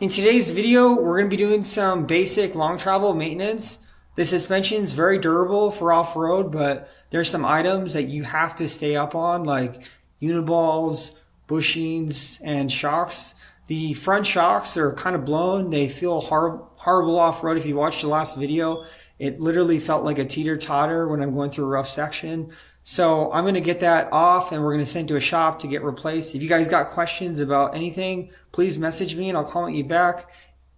In today's video, we're going to be doing some basic long travel maintenance. The suspension is very durable for off-road, but there's some items that you have to stay up on, like Uniballs, bushings, and shocks. The front shocks are kind of blown. They feel horrible off-road. If you watched the last video, it literally felt like a teeter-totter when I'm going through a rough section. So I'm going to get that off and we're going to send it to a shop to get replaced. If you guys got questions about anything, please message me and I'll comment you back.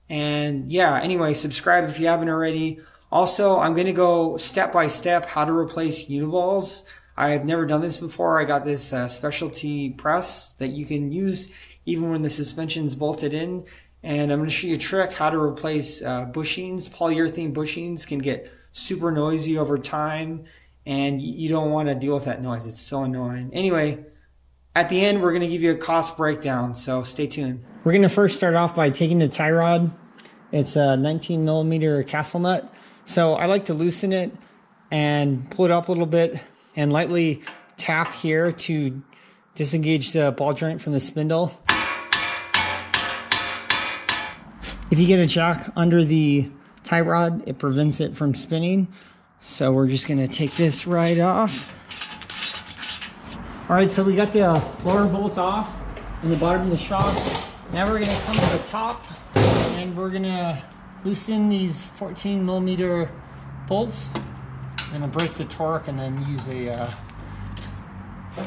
And yeah, anyway, subscribe if you haven't already. Also, I'm going to go step by step how to replace Uniballs. I've never done this before. I got this specialty press that you can use even when the suspension's bolted in. And I'm going to show you a trick how to replace bushings. Polyurethane bushings can get super noisy over time, and you don't want to deal with that noise. It's so annoying. Anyway, at the end, we're going to give you a cost breakdown, so stay tuned. We're going to first start off by taking the tie rod. It's a 19 millimeter castle nut. So I like to loosen it and pull it up a little bit and lightly tap here to disengage the ball joint from the spindle. If you get a jack under the tie rod, it prevents it from spinning. So we're just going to take this right off. All right, so we got the lower bolt off and the bottom of the shock. Now we're going to come to the top and we're going to loosen these 14 millimeter bolts. I'm going to break the torque and then use a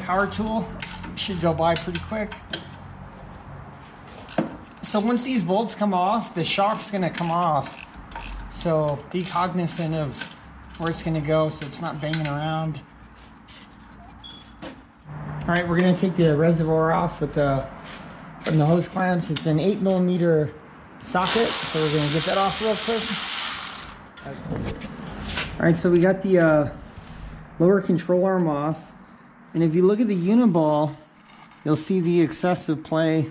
power tool. Should go by pretty quick. So once these bolts come off, the shock's going to come off. So be cognizant of where it's going to go so it's not banging around. All right, we're going to take the reservoir off with from the hose clamps. It's an 8 millimeter socket, so we're going to get that off real quick. All right, so we got the lower control arm off, and if you look at the Uniball, you'll see the excessive play.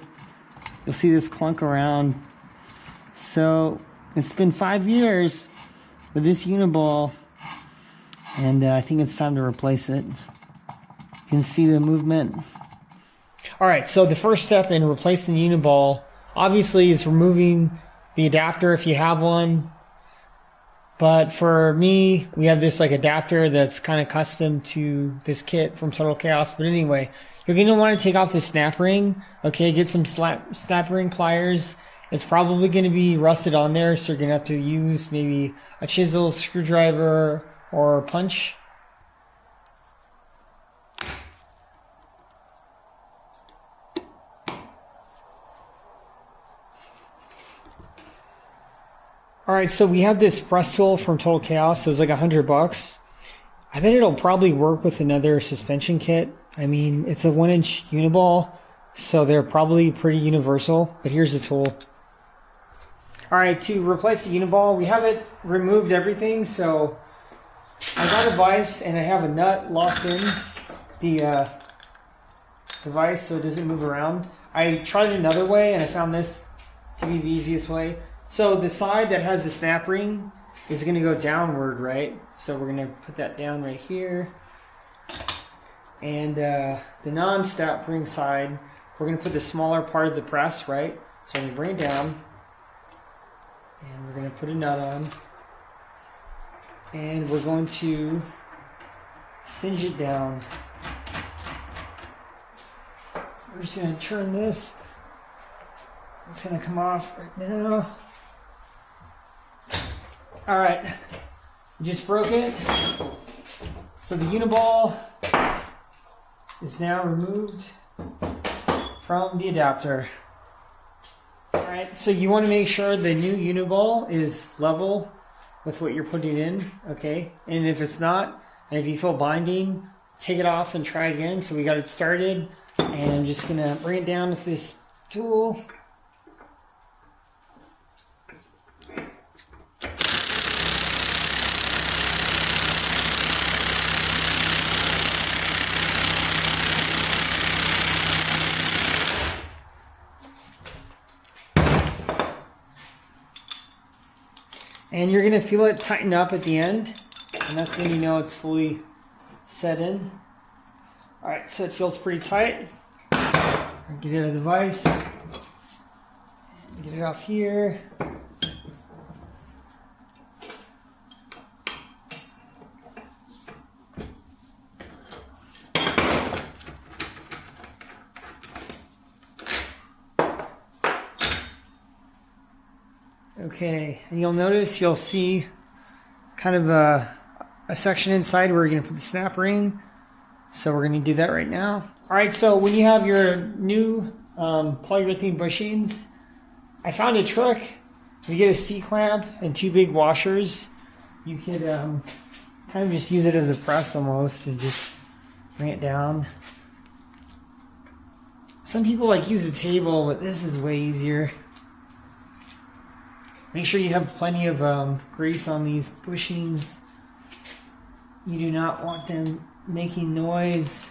You'll see this clunk around. So it's been 5 years with this Uniball, and I think it's time to replace it. You can see the movement. All right, so the first step in replacing the Uniball, obviously, is removing the adapter if you have one. But for me, we have this like adapter that's kind of custom to this kit from Total Chaos. But anyway, you're going to want to take off the snap ring. Okay, get some snap ring pliers. It's probably going to be rusted on there, so you're going to have to use maybe a chisel, screwdriver, or a punch. Alright, so we have this press tool from Total Chaos. So it was like $100. I bet it'll probably work with another suspension kit. I mean, it's a 1-inch Uniball, so they're probably pretty universal. But here's the tool. Alright, to replace the Uniball, we haven't removed everything, so I got a vise and I have a nut locked in the device so it doesn't move around. I tried another way and I found this to be the easiest way. So the side that has the snap ring is going to go downward, right? So we're going to put that down right here. And the non-snap ring side, we're going to put the smaller part of the press, right? So I'm going to bring it down. And we're going to put a nut on. And we're going to singe it down. We're just going to turn this. It's going to come off right now. Alright, just broke it. So the Uniball is now removed from the adapter. Alright, so you want to make sure the new Uniball is level with what you're putting in, okay? And if it's not, and if you feel binding, take it off and try again. So we got it started, and I'm just going to bring it down with this tool. And you're going to feel it tighten up at the end, and that's when you know it's fully set in. Alright, so it feels pretty tight. Get it out of the vise. Get it off here. Okay, and you'll see kind of a section inside where you're going to put the snap ring. So we're going to do that right now. All right, so when you have your new polyurethane bushings, I found a trick. If you get a C-clamp and 2 big washers, you could kind of just use it as a press almost and just bring it down. Some people like use a table, but this is way easier. Make sure you have plenty of grease on these bushings. You do not want them making noise.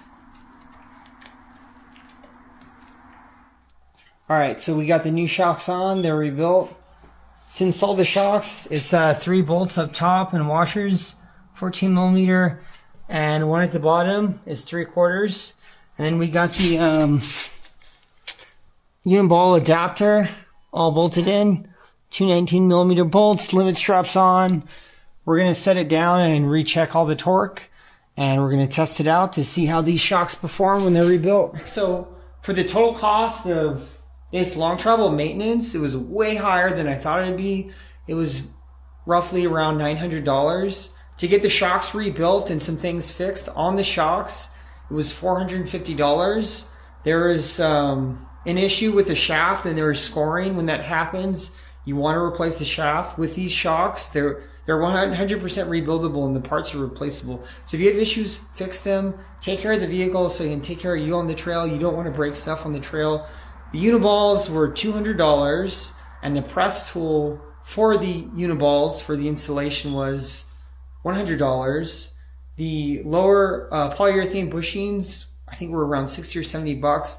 Alright, so we got the new shocks on. They're rebuilt. To install the shocks, it's 3 bolts up top and washers, 14 millimeter, and 1 at the bottom is 3/4. And then we got the Uniball adapter all bolted in. 2 19 millimeter bolts, limit straps on. We're going to set it down and recheck all the torque, and we're going to test it out to see how these shocks perform when they're rebuilt. So for the total cost of this long travel maintenance, it was way higher than I thought it'd be. It was roughly around $900 to get the shocks rebuilt and some things fixed on the shocks. It was $450. There was an issue with the shaft, and there was scoring. When that happens, you want to replace the shaft. With these shocks, they're 100% rebuildable and the parts are replaceable. So if you have issues, fix them. Take care of the vehicle so you can take care of you on the trail. You don't want to break stuff on the trail. The Uniballs were $200, and the press tool for the Uniballs for the installation was $100. The lower polyurethane bushings, I think, were around $60 or $70.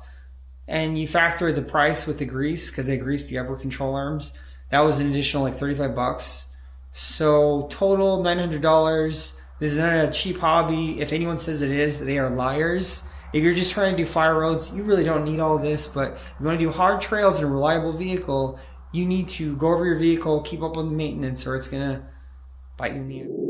And you factor the price with the grease, because they greased the upper control arms. That was an additional like $35. So total $900. This is not a cheap hobby. If anyone says it is, they are liars. If you're just trying to do fire roads, you really don't need all this. But if you want to do hard trails in a reliable vehicle, you need to go over your vehicle, keep up on the maintenance, or it's going to bite you in the ear.